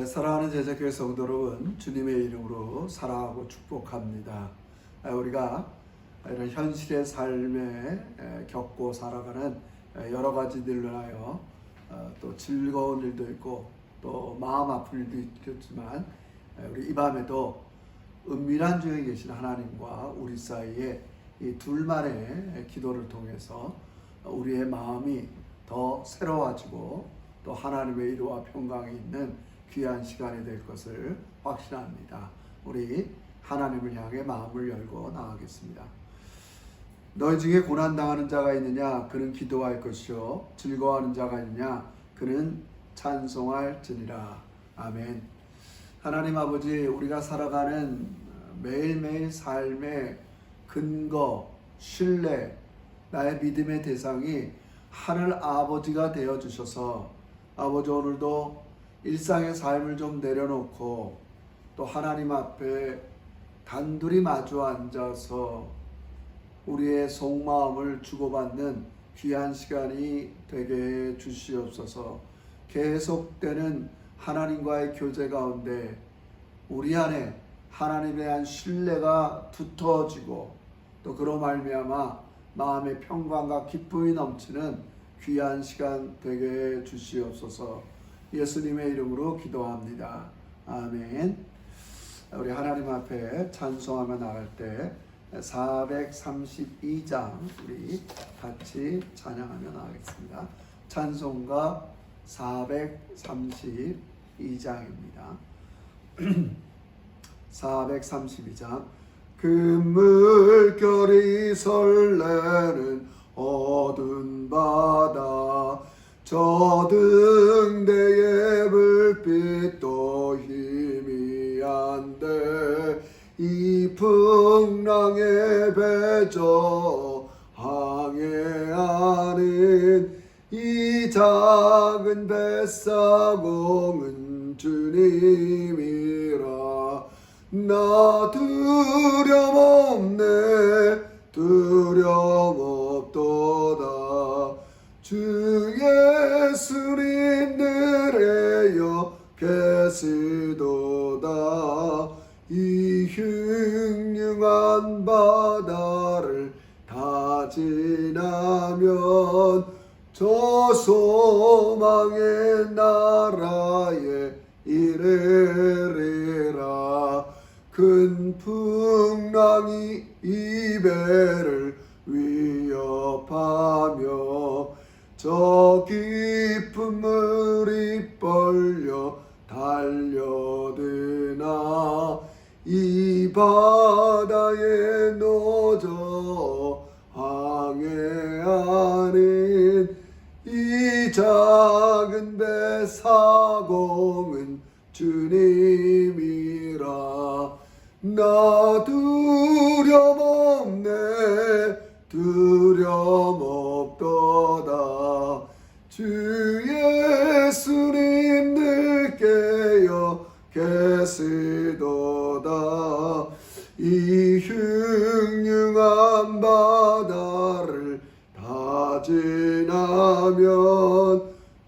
사랑하는 제자교회 성도 여러분, 주님의 이름으로 사랑하고 축복합니다. 우리가 이런 현실의 삶에 겪고 살아가는 여러 가지 일들로 하여 또 즐거운 일도 있고 또 마음 아픈 일도 있겠지만, 우리 이 밤에도 은밀한 중에 계신 하나님과 우리 사이에 이 둘만의 기도를 통해서 우리의 마음이 더 새로워지고 또 하나님의 위로와 평강이 있는 귀한 시간이 될 것을 확신합니다. 우리 하나님을 향해 마음을 열고 나가겠습니다. 너희 중에 고난당하는 자가 있느냐? 그는 기도할 것이요 즐거워하는 자가 있느냐? 그는 찬송할지니라. 아멘. 하나님 아버지, 우리가 살아가는 매일매일 삶의 근거, 신뢰, 나의 믿음의 대상이 하늘 아버지가 되어주셔서, 아버지 오늘도 일상의 삶을 좀 내려놓고 또 하나님 앞에 단둘이 마주 앉아서 우리의 속마음을 주고받는 귀한 시간이 되게 해 주시옵소서. 계속되는 하나님과의 교제 가운데 우리 안에 하나님에 대한 신뢰가 두터워지고 또 그로 말미암아 마음의 평강과 기쁨이 넘치는 귀한 시간 되게 해 주시옵소서. 예수님의 이름으로 기도합니다. 아멘. 우리 하나님 앞에 찬송하며 나갈 때 432장 우리 같이 찬양하며 나가겠습니다. 찬송가 432장입니다. 432장. 그 물결이 설레는 어두운 바다, 저 등대의 불빛도 희미한데 이 풍랑에 배저 항해하는 이 작은 뱃사공은 주님이라. 나 두려움 없네, 두려움 없도다. 주 예수님 들에여 계시도다. 이 흉흉한 바다를 다 지나면 저 소망의 나라에 이르리라. 큰 풍랑이 이 배를 위협하며 저 깊은 물이 벌려 달려드나 이 바다에 노져 항해하는 이 작은 배 사공은 주님이라. 나 두려움 없네, 두려움 없도다. 주 예수님 들께여 계시도다. 이 흉흉한 바다를 다 지나면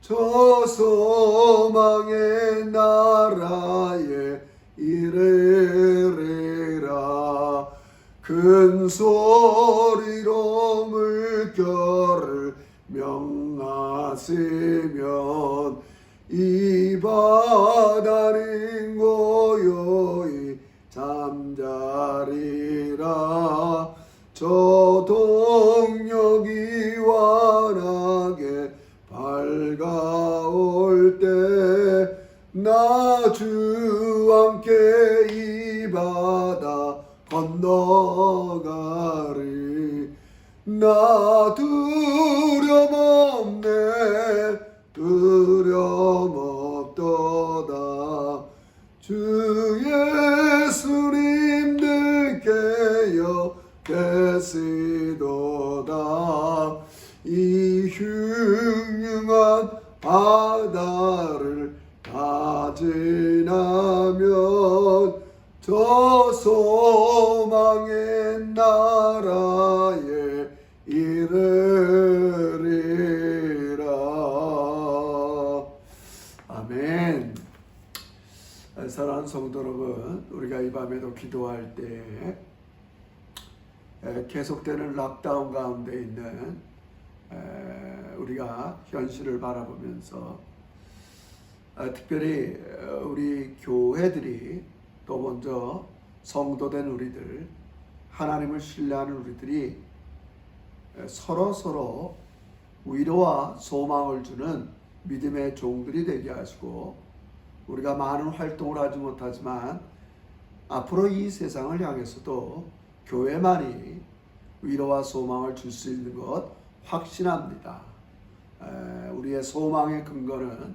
저 소망의 나라에 이르리라. 큰 소리로 물결을 명하시면 이 바다는 고요히 잠자리라. 저 동력이 환하게 밝아올 때 나 주와 함께 이 바다 건너가리. 나 두려움 없네, 두려움 없도다. 주 예수님 들께여 계시도다. 이 흉흉한 바다를 다 지나면 저 소망의 나라에 이르리라. 아멘. 성도 여러분, 우리가 이 밤에도 기도할 때 계속되는 락다운 가운데 있는 우리가 현실을 바라보면서 특별히 우리 교회들이 또 먼저 성도된 우리들, 하나님을 신뢰하는 우리들이 서로 위로와 소망을 주는 믿음의 종들이 되게 하시고, 우리가 많은 활동을 하지 못하지만 앞으로 이 세상을 향해서도 교회만이 위로와 소망을 줄 수 있는 것 확신합니다. 우리의 소망의 근거는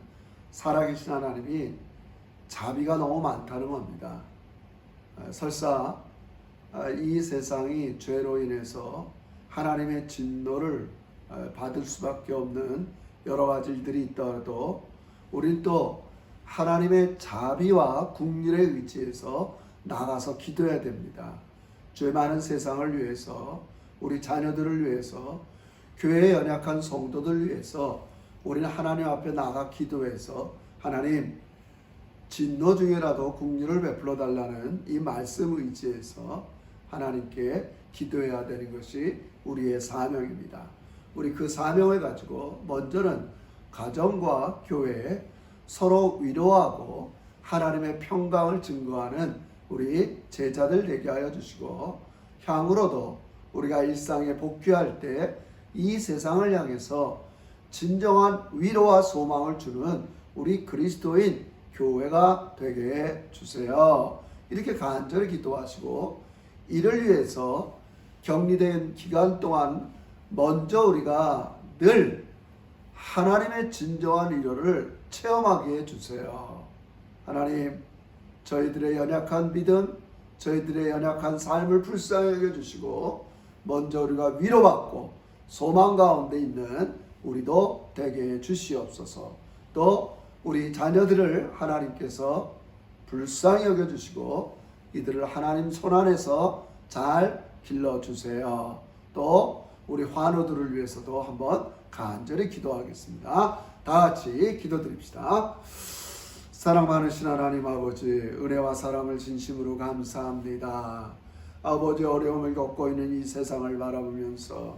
살아계신 하나님이 자비가 너무 많다는 겁니다. 설사 이 세상이 죄로 인해서 하나님의 진노를 받을 수밖에 없는 여러 가지 일들이 있더라도 우리는 또 하나님의 자비와 긍휼에 의지해서 나가서 기도해야 됩니다. 죄 많은 세상을 위해서, 우리 자녀들을 위해서, 교회에 연약한 성도들을 위해서 우리는 하나님 앞에 나가 기도해서 하나님, 진노 중에라도 긍휼을 베풀어 달라는 이 말씀 의지해서 하나님께 기도해야 되는 것이 우리의 사명입니다. 우리 그 사명을 가지고 먼저는 가정과 교회에 서로 위로하고 하나님의 평강을 증거하는 우리 제자들 되게 하여 주시고, 향후로도 우리가 일상에 복귀할 때 이 세상을 향해서 진정한 위로와 소망을 주는 우리 그리스도인 교회가 되게 해 주세요. 이렇게 간절히 기도하시고, 이를 위해서 격리된 기간 동안 먼저 우리가 늘 하나님의 진정한 위로를 체험하게 해주세요. 하나님, 저희들의 연약한 믿음, 저희들의 연약한 삶을 불쌍히 여겨주시고 먼저 우리가 위로받고 소망 가운데 있는 우리도 되게 해주시옵소서. 또 우리 자녀들을 하나님께서 불쌍히 여겨주시고 이들을 하나님 손안에서 잘 길러주세요. 또 우리 환우들을 위해서도 한번 간절히 기도하겠습니다. 다 같이 기도드립시다. 사랑 많으신 하나님 아버지, 은혜와 사랑을 진심으로 감사합니다. 아버지, 어려움을 겪고 있는 이 세상을 바라보면서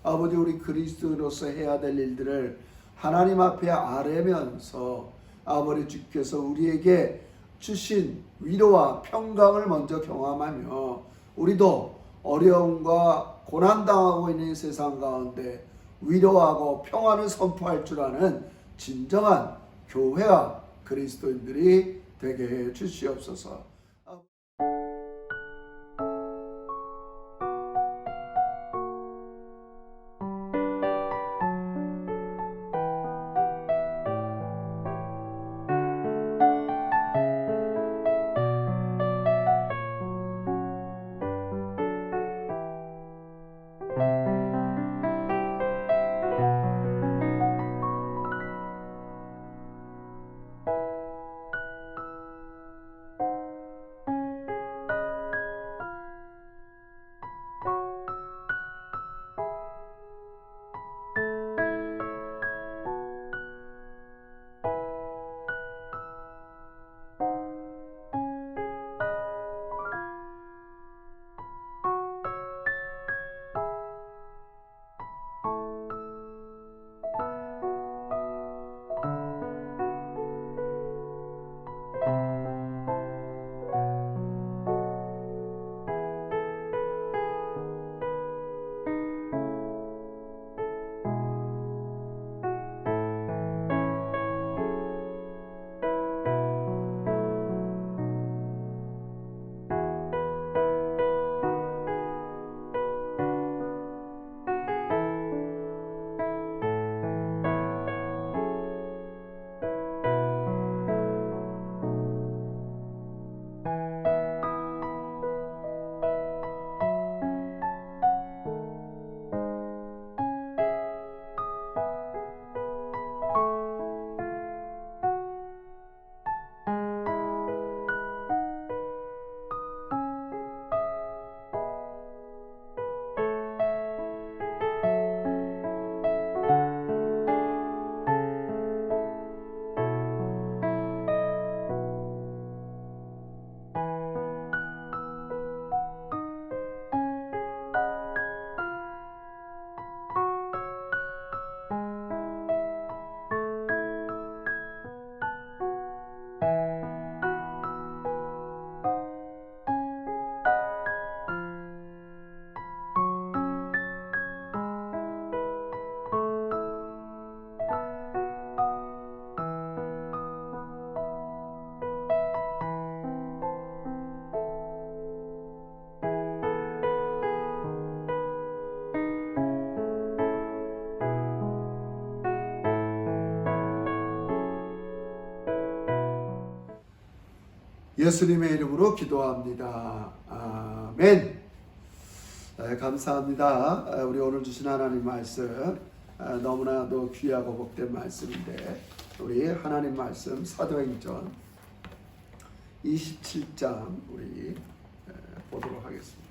아버지, 우리 그리스도인으로서 해야 될 일들을 하나님 앞에 아뢰면서 아버지 주께서 우리에게 주신 위로와 평강을 먼저 경험하며 우리도 어려움과 고난당하고 있는 세상 가운데 위로하고 평안을 선포할 줄 아는 진정한 교회와 그리스도인들이 되게 해 주시옵소서. 예수님의 이름으로 기도합니다. 아멘. 감사합니다. 우리 오늘 주신 하나님 말씀 너무나도 귀하고 복된 말씀인데 우리 하나님 말씀 사도행전 27장 우리 보도록 하겠습니다.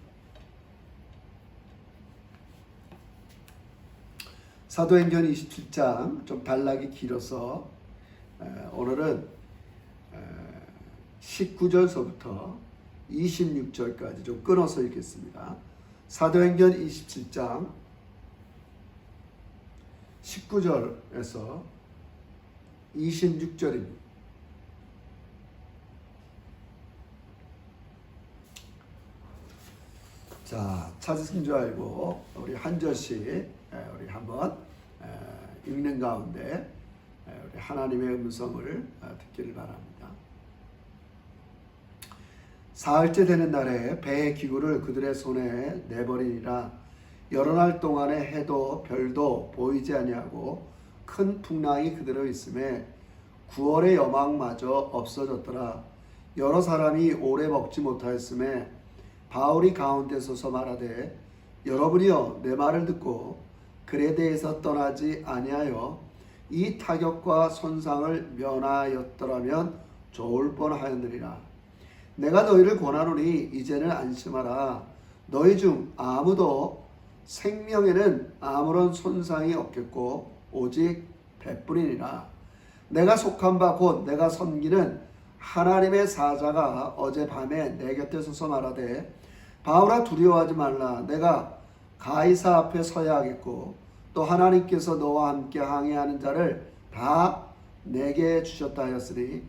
사도행전 27장 좀 단락이 길어서 오늘은 19절서부터 26절까지 좀 끊어서 읽겠습니다. 사도행전 27장 19절에서 26절입니다. 자, 찾으신 줄 알고 우리 한 절씩 우리 한번 읽는 가운데 우리 하나님의 음성을 듣기를 바랍니다. 사흘째 되는 날에 배의 기구를 그들의 손에 내버리니라. 여러 날 동안에 해도 별도 보이지 아니하고 큰 풍랑이 그대로 있음에 구원의 여망마저 없어졌더라. 여러 사람이 오래 먹지 못하였음에 바울이 가운데 서서 말하되 여러분이여 내 말을 듣고 그레데에서 떠나지 아니하여 이 타격과 손상을 면하였더라면 좋을 뻔하였느니라. 내가 너희를 권하노니 이제는 안심하라. 너희 중 아무도 생명에는 아무런 손상이 없겠고 오직 배뿐이니라. 내가 속한 바 곧 내가 섬기는 하나님의 사자가 어젯밤에 내 곁에 서서 말하되 바울아 두려워하지 말라. 내가 가이사 앞에 서야 하겠고 또 하나님께서 너와 함께 항해하는 자를 다 내게 주셨다 하였으니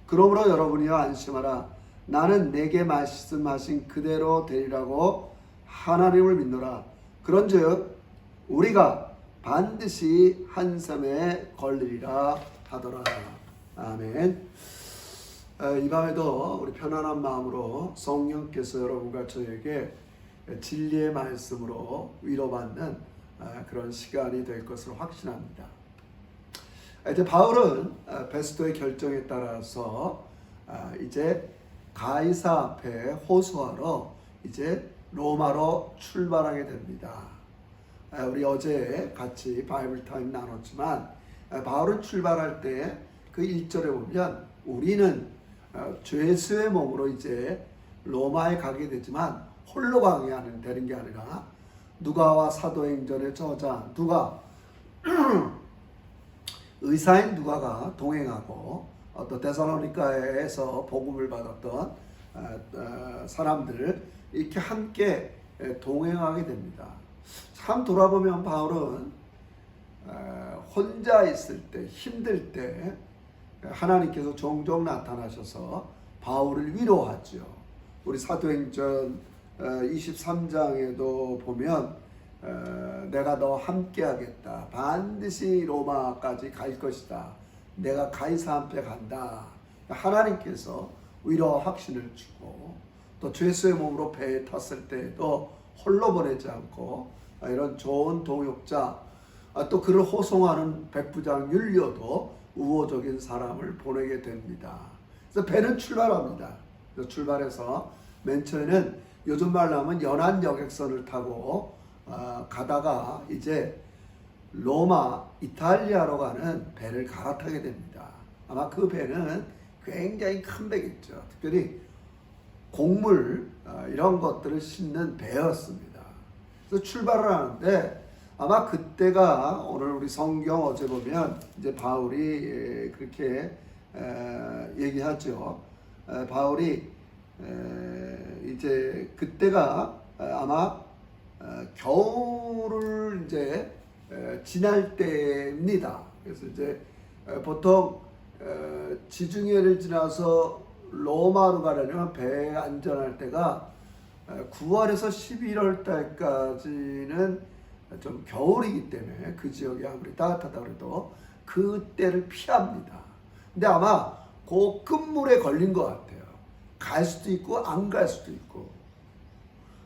그러므로 여러분이여 안심하라. 나는 내게 말씀하신 그대로 되리라고 하나님을 믿노라. 그런즉 우리가 반드시 한 섬에 걸리리라 하더라. 아멘. 이 밤에도 우리 편안한 마음으로 성령께서 여러분과 저에게 진리의 말씀으로 위로받는 그런 시간이 될 것을 확신합니다. 이제 바울은 베스토의 결정에 따라서 이제 가이사 앞에 호소하러 이제 로마로 출발하게 됩니다. 우리 어제 같이 바이블 타임 나눴지만 바울은 출발할 때 그 1절에 보면 우리는 죄수의 몸으로 이제 로마에 가게 되지만 홀로 되는 게 아니라 누가와 사도행전의 저자 누가 의사인 누가가 동행하고 또 데살로니가에서 복음을 받았던 사람들을 이렇게 함께 동행하게 됩니다. 참 돌아보면 바울은 혼자 있을 때 힘들 때 하나님께서 종종 나타나셔서 바울을 위로하죠. 우리 사도행전 23장에도 보면 내가 너 함께 하겠다. 반드시 로마까지 갈 것이다. 내가 가이사 앞에 간다. 하나님께서 위로와 확신을 주고 또 죄수의 몸으로 배에 탔을 때에도 홀로 보내지 않고 이런 좋은 동역자 또 그를 호송하는 백부장 율리오도 우호적인 사람을 보내게 됩니다. 그래서 배는 출발합니다. 출발해서 맨 처음에는 요즘 말로 하면 연안 여객선을 타고 가다가 이제 로마 이탈리아로 가는 배를 갈아타게 됩니다. 아마 그 배는 굉장히 큰 배겠죠. 특별히 곡물 이런 것들을 싣는 배였습니다. 그래서 출발을 하는데 아마 그때가 오늘 우리 성경 어제 보면 이제 바울이 그렇게 얘기하죠. 바울이 이제 그때가 아마 겨울을 이제 지날 때입니다. 그래서 이제 보통 지중해를 지나서 로마로 가려면 배에 안전할 때가 9월에서 11월 달까지는 좀 겨울이기 때문에 그 지역이 아무리 따뜻하다고 해도 그때를 피합니다. 근데 아마 그 끝물에 걸린 것 같아요. 갈 수도 있고 안 갈 수도 있고.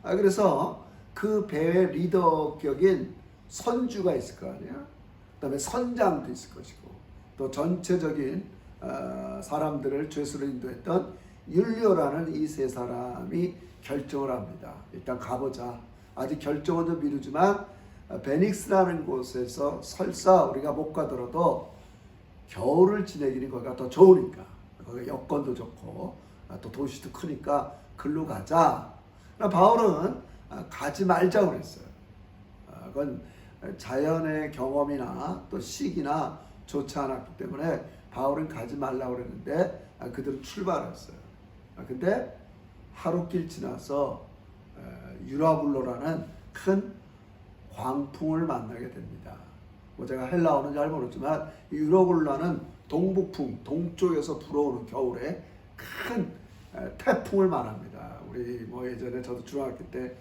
그래서 그 배의 리더격인 선주가 있을 거 아니야. 그 다음에 선장도 있을 것이고 또 전체적인 사람들을 죄수로 인도했던 율리오라는 이 세 사람이 결정을 합니다. 일단 가보자. 아직 결정은 좀 미루지만 베닉스라는 곳에서 설사 우리가 못 가더라도 겨울을 지내기는 거기가 더 좋으니까, 거기 여건도 좋고 또 도시도 크니까 글로 가자. 바울은 가지 말자고 그랬어요. 그건 자연의 경험이나 또 시기나 좋지 않았기 때문에 바울은 가지 말라고 그랬는데 그들은 출발했어요. 근데 하루길 지나서 유라굴로라는 큰 광풍을 만나게 됩니다. 뭐 제가 헬라어는 잘 모르지만 유라굴로는 동북풍, 동쪽에서 불어오는 겨울에 큰 태풍을 말합니다. 우리 뭐 예전에 저도 중학교 때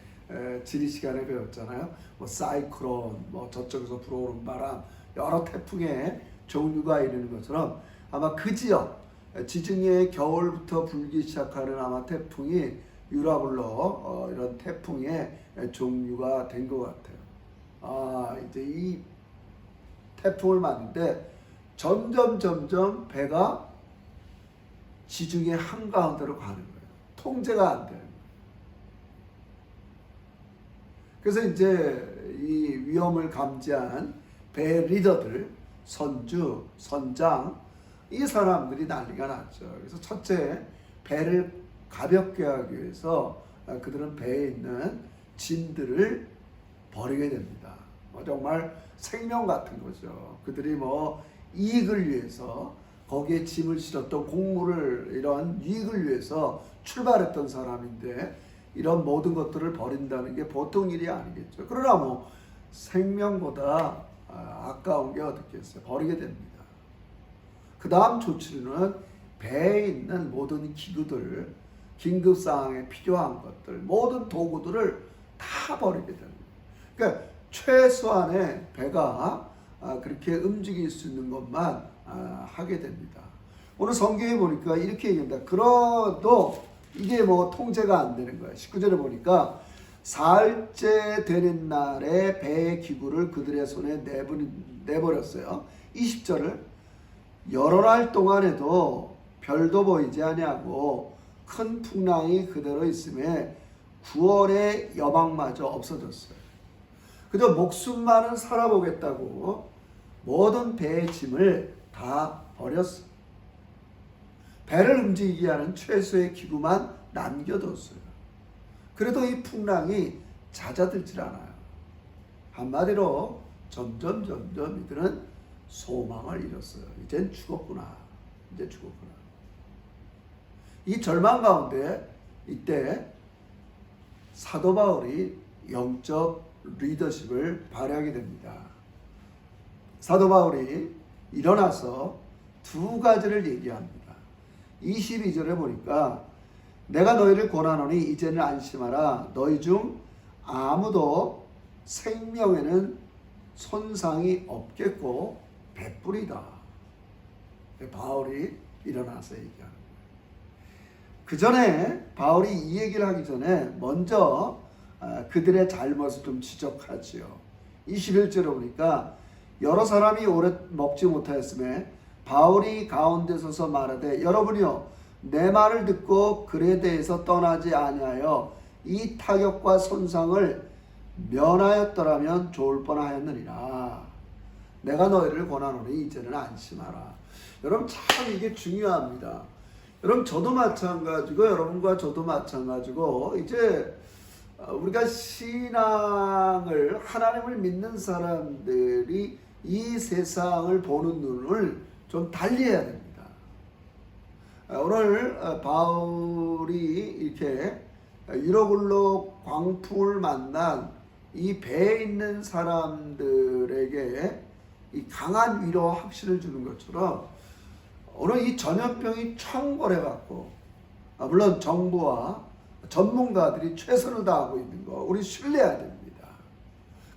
지리 시간에 배웠잖아요. 뭐 사이클론, 뭐 저쪽에서 불어오는 바람, 여러 태풍의 종류가 있는 것처럼 아마 그 지역 지중해 겨울부터 불기 시작하는 아마 태풍이 유라굴로 이런 태풍의 종류가 된 것 같아요. 이제 이 태풍을 맞는데 점점 배가 지중해 한가운데로 가는 거예요. 통제가 안 되는 거예요. 그래서 이제 이 위험을 감지한 배 리더들, 선주, 선장, 이 사람들이 난리가 났죠. 그래서 첫째, 배를 가볍게 하기 위해서 그들은 배에 있는 짐들을 버리게 됩니다. 정말 생명 같은 거죠. 그들이 뭐 이익을 위해서 거기에 짐을 실었던 곡물을 이런 이익을 위해서 출발했던 사람인데 이런 모든 것들을 버린다는 게 보통 일이 아니겠죠. 그러나 뭐 생명보다 아까운 게 어떻겠어요. 버리게 됩니다. 그 다음 조치로는 배에 있는 모든 기구들, 긴급 상황에 필요한 것들, 모든 도구들을 다 버리게 됩니다. 그러니까 최소한의 배가 그렇게 움직일 수 있는 것만 하게 됩니다. 오늘 성경에 보니까 이렇게 얘기합니다. 그래도 이게 뭐 통제가 안 되는 거예요. 19절에 보니까 사흘째 되는 날에 배의 기구를 그들의 손에 내버렸어요. 20절을 여러 날 동안에도 별도 보이지 아니하고 큰 풍랑이 그대로 있음에 9월의 여망마저 없어졌어요. 그저 목숨만은 살아보겠다고 모든 배의 짐을 다 버렸어요. 배를 움직이게 하는 최소의 기구만 남겨뒀어요. 그래도 이 풍랑이 잦아들질 않아요. 한마디로 점점 이들은 소망을 잃었어요. 이젠 죽었구나. 이제 죽었구나. 이 절망 가운데 이때 사도 바울이 영적 리더십을 발휘하게 됩니다. 사도 바울이 일어나서 두 가지를 얘기합니다. 22절에 보니까 내가 너희를 권하노니 이제는 안심하라. 너희 중 아무도 생명에는 손상이 없겠고 배불이다. 바울이 일어나서 얘기하는 거예요. 그 전에 바울이 이 얘기를 하기 전에 먼저 그들의 잘못을 좀 지적하지요. 21절에 보니까 여러 사람이 오래 먹지 못하였음에 바울이 가운데 서서 말하되 여러분이요 내 말을 듣고 글에 대해서 떠나지 아니하여 이 타격과 손상을 면하였더라면 좋을 뻔하였느니라. 내가 너희를 권하노니 이제는 안심하라. 여러분 참 이게 중요합니다. 여러분 저도 마찬가지고 여러분과 저도 마찬가지고 이제 우리가 신앙을 하나님을 믿는 사람들이 이 세상을 보는 눈을 좀 달리해야 됩니다. 오늘 바울이 이렇게 유로굴로 광풍을 만난 이 배에 있는 사람들에게 이 강한 위로 확신을 주는 것처럼 오늘 이 전염병이 창궐해갖고 물론 정부와 전문가들이 최선을 다하고 있는 거 우리 신뢰해야 됩니다.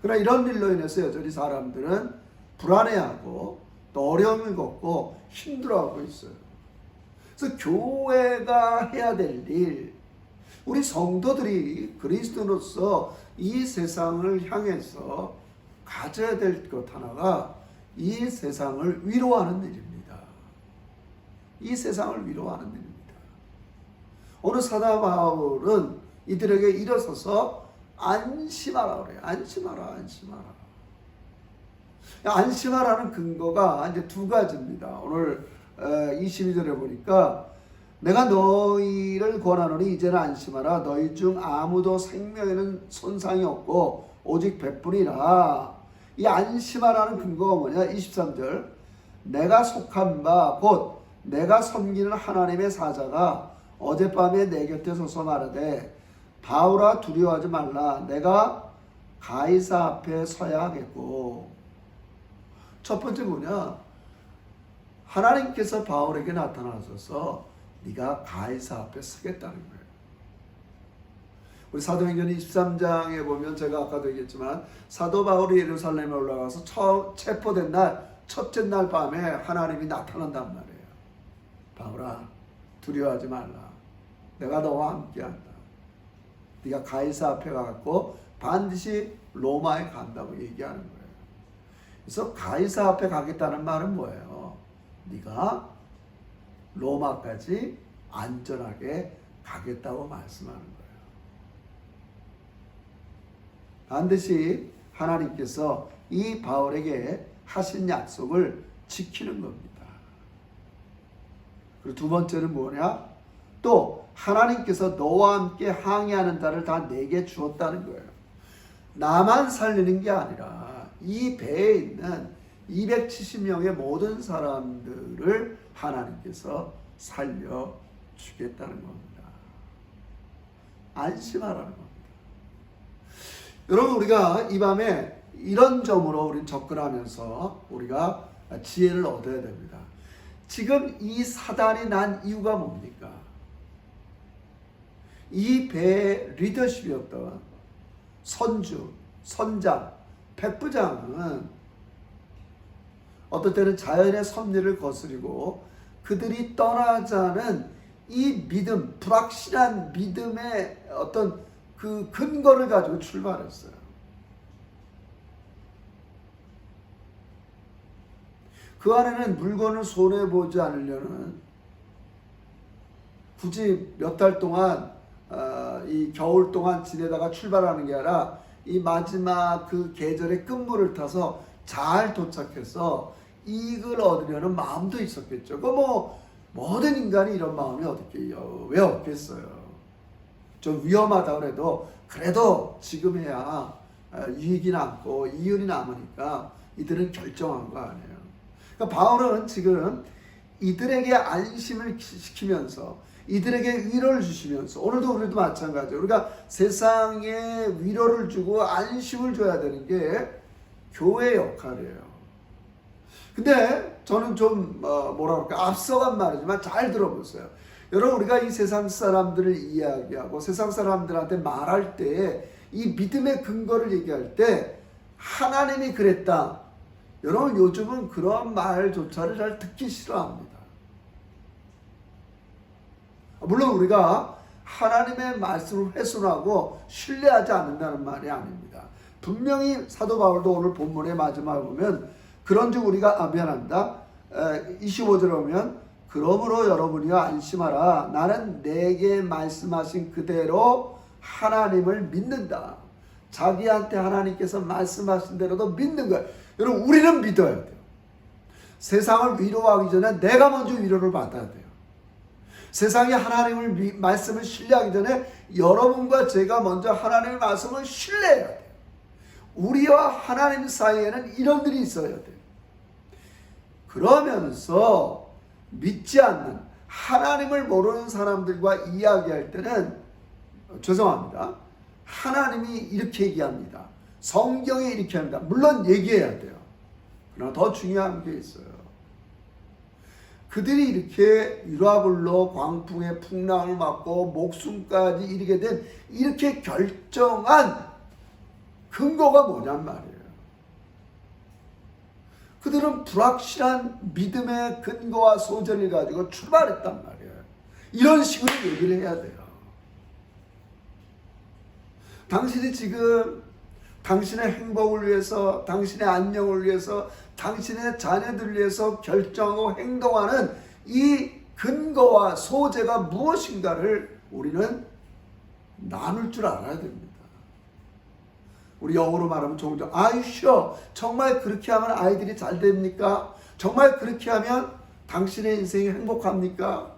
그러나 이런 일로 인해서 여전히 사람들은 불안해하고 또 어려움을 겪고 힘들어하고 있어요. 그래서 교회가 해야 될 일, 우리 성도들이 그리스도로서 이 세상을 향해서 가져야 될 것 하나가 이 세상을 위로하는 일입니다. 이 세상을 위로하는 일입니다. 오늘 사도 바울은 이들에게 일어서서 안심하라 그래요. 안심하라. 안심하라는 근거가 이제 두 가지입니다. 오늘 22절에 보니까 내가 너희를 권하노니 이제는 안심하라. 너희 중 아무도 생명에는 손상이 없고 오직 백분이라. 이 안심하라는 근거가 뭐냐? 23절 내가 속한 바 곧 내가 섬기는 하나님의 사자가 어젯밤에 내 곁에 서서 말하되 바울아 두려워하지 말라. 내가 가이사 앞에 서야 하겠고. 첫 번째 뭐냐? 하나님께서 바울에게 나타나셔서 네가 가이사 앞에 서겠다는 거예요. 우리 사도행전 23장에 보면 제가 아까도 얘기했지만 사도 바울이 예루살렘에 올라가서 체포된 날 첫째 날 밤에 하나님이 나타난단 말이에요. 바울아 두려워하지 말라. 내가 너와 함께한다. 네가 가이사 앞에 가고 반드시 로마에 간다고 얘기하는 거예요. 그래서 가이사 앞에 가겠다는 말은 뭐예요? 네가 로마까지 안전하게 가겠다고 말씀하는 거예요. 반드시 하나님께서 이 바울에게 하신 약속을 지키는 겁니다. 그리고 두 번째는 뭐냐? 또 하나님께서 너와 함께 항해하는 자를 다 내게 주었다는 거예요. 나만 살리는 게 아니라 이 배에 있는 270명의 모든 사람들을 하나님께서 살려주겠다는 겁니다. 안심하라는 겁니다. 여러분 우리가 이 밤에 이런 점으로 우리 접근하면서 우리가 지혜를 얻어야 됩니다. 지금 이 사단이 난 이유가 뭡니까? 이 배의 리더십이었던 선주, 선장, 백부장은 어떨 때는 자연의 섭리를 거스리고 그들이 떠나자는 이 믿음, 불확실한 믿음의 어떤 그 근거를 가지고 출발했어요. 그 안에는 물건을 손해보지 않으려는 굳이 몇 달 동안 이 겨울 동안 지내다가 출발하는 게 아니라 이 마지막 그 계절의 끝물을 타서 잘 도착해서 이익을 얻으려는 마음도 있었겠죠. 모든 인간이 이런 마음이 왜 없겠어요. 좀 위험하다고 그래도 지금 해야 유익이 남고 이윤이 남으니까 이들은 결정한 거 아니에요. 그러니까 바울은 지금 이들에게 안심을 시키면서 이들에게 위로를 주시면서 오늘도 우리도 마찬가지예요. 우리가 세상에 위로를 주고 안심을 줘야 되는 게 교회의 역할이에요. 근데 저는 좀 앞서간 말이지만 잘 들어보세요. 여러분 우리가 이 세상 사람들을 이야기하고 세상 사람들한테 말할 때 이 믿음의 근거를 얘기할 때 하나님이 그랬다. 여러분 요즘은 그런 말조차를 잘 듣기 싫어합니다. 물론 우리가 하나님의 말씀을 훼손하고 신뢰하지 않는다는 말이 아닙니다. 분명히 사도 바울도 오늘 본문의 마지막에 보면 그런즉 우리가 미안합니다. 25절에 보면 그러므로 여러분이여 안심하라. 나는 내게 말씀하신 그대로 하나님을 믿는다. 자기한테 하나님께서 말씀하신 대로도 믿는 거예요. 여러분 우리는 믿어야 돼요. 세상을 위로하기 전에 내가 먼저 위로를 받아야 돼요. 세상이 하나님을 말씀을 신뢰하기 전에 여러분과 제가 먼저 하나님의 말씀을 신뢰해야 돼요. 우리와 하나님 사이에는 이런 일이 있어야 돼요. 그러면서 믿지 않는 하나님을 모르는 사람들과 이야기할 때는 죄송합니다. 하나님이 이렇게 얘기합니다. 성경이 이렇게 합니다. 물론 얘기해야 돼요. 그러나 더 중요한 게 있어요. 그들이 이렇게 유라굴로 광풍의 풍랑을 맞고 목숨까지 이르게 된 이렇게 결정한 근거가 뭐냔 말이에요. 그들은 불확실한 믿음의 근거와 소견을 가지고 출발했단 말이에요. 이런 식으로 얘기를 해야 돼요. 당신이 지금 당신의 행복을 위해서, 당신의 안녕을 위해서, 당신의 자녀들을 위해서 결정하고 행동하는 이 근거와 소재가 무엇인가를 우리는 나눌 줄 알아야 됩니다. 우리 영어로 말하면 종종 Are you sure? 정말 그렇게 하면 아이들이 잘 됩니까? 정말 그렇게 하면 당신의 인생이 행복합니까?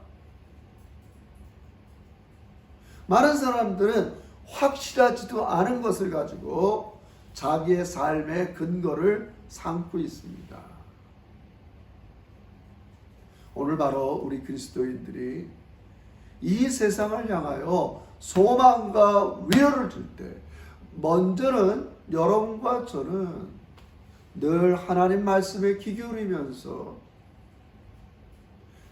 많은 사람들은 확실하지도 않은 것을 가지고 자기의 삶의 근거를 삼고 있습니다. 오늘 바로 우리 그리스도인들이 이 세상을 향하여 소망과 위로를 줄 때 먼저는 여러분과 저는 늘 하나님 말씀에 귀 기울이면서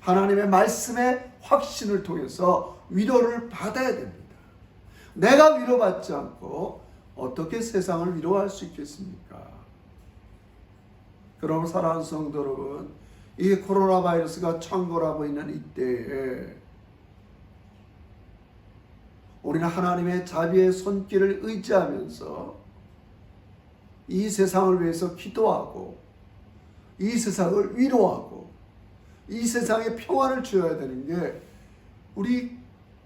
하나님의 말씀의 확신을 통해서 위로를 받아야 됩니다. 내가 위로받지 않고 어떻게 세상을 위로할 수 있겠습니까? 그럼 사랑하는 성도 여러분, 이 코로나 바이러스가 창궐하고 있는 이때에 우리는 하나님의 자비의 손길을 의지하면서 이 세상을 위해서 기도하고 이 세상을 위로하고 이 세상에 평안을 주어야 되는 게 우리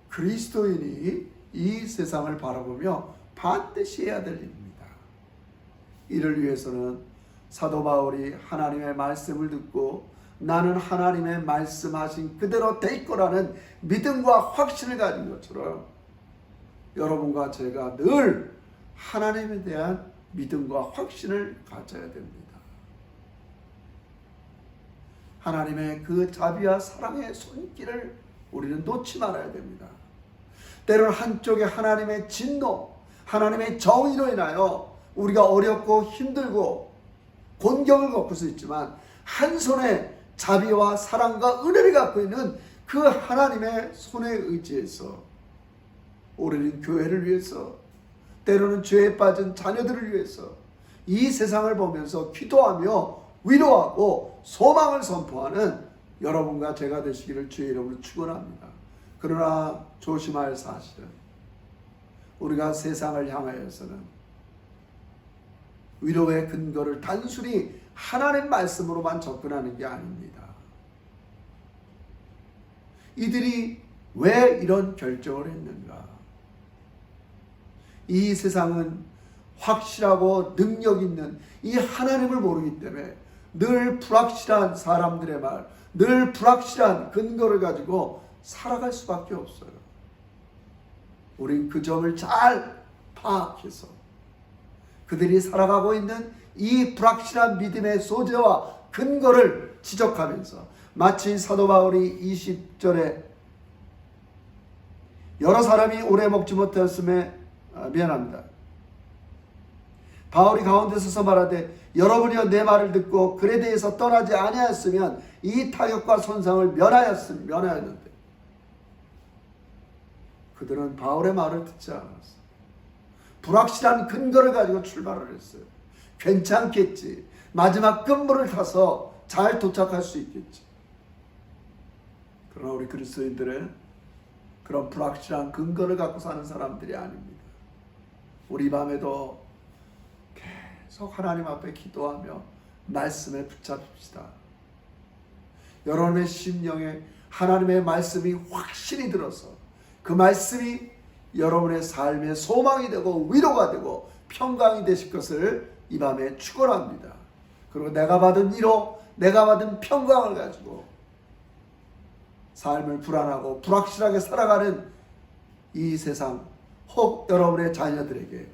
그리스도인이 이 세상을 바라보며 반드시 해야 될 일입니다. 이를 위해서는 사도 바울이 하나님의 말씀을 듣고 나는 하나님의 말씀하신 그대로 될 거라는 믿음과 확신을 가진 것처럼 여러분과 제가 늘 하나님에 대한 믿음과 확신을 가져야 됩니다. 하나님의 그 자비와 사랑의 손길을 우리는 놓지 말아야 됩니다. 때로는 한쪽에 하나님의 진노, 하나님의 정의로 인하여 우리가 어렵고 힘들고 곤경을 겪을 수 있지만 한 손에 자비와 사랑과 은혜를 갖고 있는 그 하나님의 손에 의지해서 우리는 교회를 위해서 때로는 죄에 빠진 자녀들을 위해서 이 세상을 보면서 기도하며 위로하고 소망을 선포하는 여러분과 제가 되시기를 주의 이름으로 축원합니다. 그러나 조심할 할 사실은 우리가 세상을 향하여서는 위로의 근거를 단순히 하나님 말씀으로만 접근하는 게 아닙니다. 이들이 왜 이런 결정을 했는가? 이 세상은 확실하고 능력 있는 이 하나님을 모르기 때문에 늘 불확실한 사람들의 말, 늘 불확실한 근거를 가지고 살아갈 수밖에 없어요. 우린 그 점을 잘 파악해서 그들이 살아가고 있는 이 불확실한 믿음의 소재와 근거를 지적하면서 마치 사도 바울이 20절에 여러 사람이 오래 먹지 못하였음에 미안합니다. 바울이 가운데 서서 말하되 여러분이여 내 말을 듣고 글에 대해서 떠나지 아니하였으면 이 타격과 손상을 면하였는데 그들은 바울의 말을 듣지 않았어요. 불확실한 근거를 가지고 출발을 했어요. 괜찮겠지. 마지막 끝물을 타서 잘 도착할 수 있겠지. 그러나 우리 그리스도인들은 그런 불확실한 근거를 갖고 사는 사람들이 아닙니다. 우리 밤에도 계속 하나님 앞에 기도하며 말씀에 붙잡읍시다. 여러분의 심령에 하나님의 말씀이 확실히 들어서 그 말씀이 여러분의 삶의 소망이 되고 위로가 되고 평강이 되실 것을 이 밤에 축원합니다. 그리고 내가 받은 위로, 내가 받은 평강을 가지고 삶을 불안하고 불확실하게 살아가는 이 세상, 혹 여러분의 자녀들에게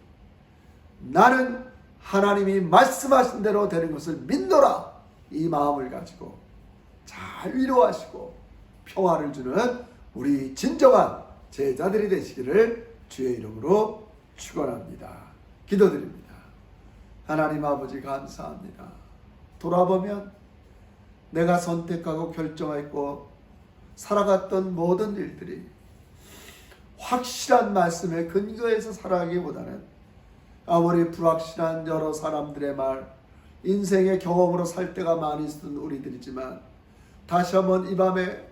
나는 하나님이 말씀하신 대로 되는 것을 믿노라, 이 마음을 가지고 잘 위로하시고 평화를 주는 우리 진정한 제자들이 되시기를 주의 이름으로 축원합니다. 기도드립니다. 하나님 아버지 감사합니다. 돌아보면 내가 선택하고 결정했고 살아갔던 모든 일들이 확실한 말씀에 근거해서 살아가기보다는 아무리 불확실한 여러 사람들의 말, 인생의 경험으로 살 때가 많이 있었던 우리들이지만 다시 한번 이 밤에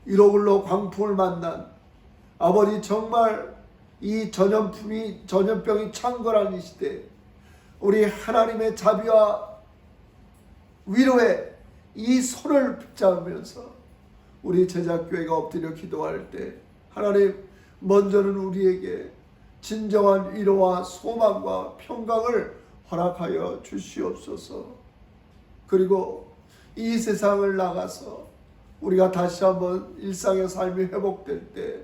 1호글로 광풍을 만난 아버지, 정말 이 전염병이 창궐한 이 시대에 우리 하나님의 자비와 위로의 이 손을 붙잡으면서 우리 제자교회가 엎드려 기도할 때 하나님, 먼저는 우리에게 진정한 위로와 소망과 평강을 허락하여 주시옵소서. 그리고 이 세상을 나가서 우리가 다시 한번 일상의 삶이 회복될 때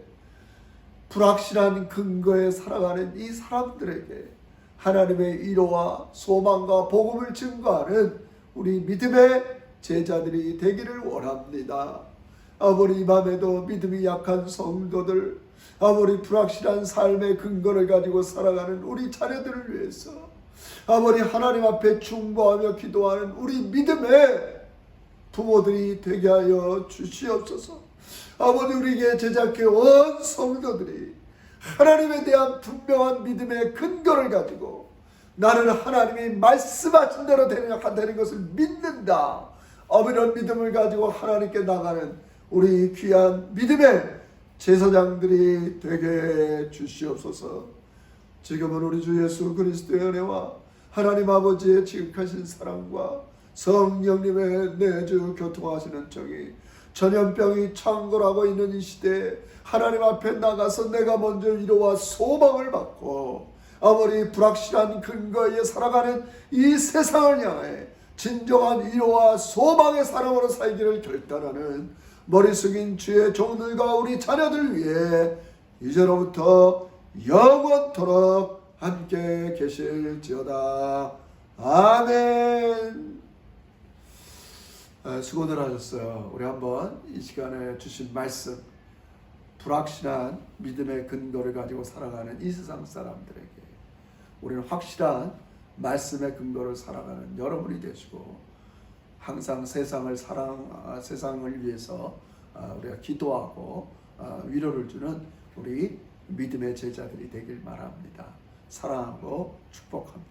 불확실한 근거에 살아가는 이 사람들에게 하나님의 위로와 소망과 복음을 증거하는 우리 믿음의 제자들이 되기를 원합니다. 아무리 이 밤에도 믿음이 약한 성도들, 아무리 불확실한 삶의 근거를 가지고 살아가는 우리 자녀들을 위해서, 아무리 하나님 앞에 중보하며 기도하는 우리 믿음의 부모들이 되게 하여 주시옵소서. 아버지, 우리에게 제작해 온 성도들이 하나님에 대한 분명한 믿음의 근거를 가지고 나는 하나님이 말씀하신 대로 되는 것을 믿는다, 이런 믿음을 가지고 하나님께 나가는 우리 귀한 믿음의 제사장들이 되게 주시옵소서. 지금은 우리 주 예수 그리스도의 은혜와 하나님 아버지의 지극하신 사랑과 성령님의 내주 교통하시는 정이 전염병이 창궐하고 있는 이 시대에 하나님 앞에 나가서 내가 먼저 위로와 소망을 받고 아무리 불확실한 근거에 살아가는 이 세상을 향해 진정한 위로와 소망의 사람으로 살기를 결단하는 머리 숙인 주의 종들과 우리 자녀들 위해 이제로부터 영원토록 함께 계실지어다. 아멘. 수고들 하셨어요. 우리 한번 이 시간에 주신 말씀, 불확실한 믿음의 근거를 가지고 살아가는 이 세상 사람들에게 우리는 확실한 말씀의 근거를 살아가는 여러분이 되시고, 항상 세상을 위해서 우리가 기도하고 위로를 주는 우리 믿음의 제자들이 되길 바랍니다. 사랑하고 축복합니다.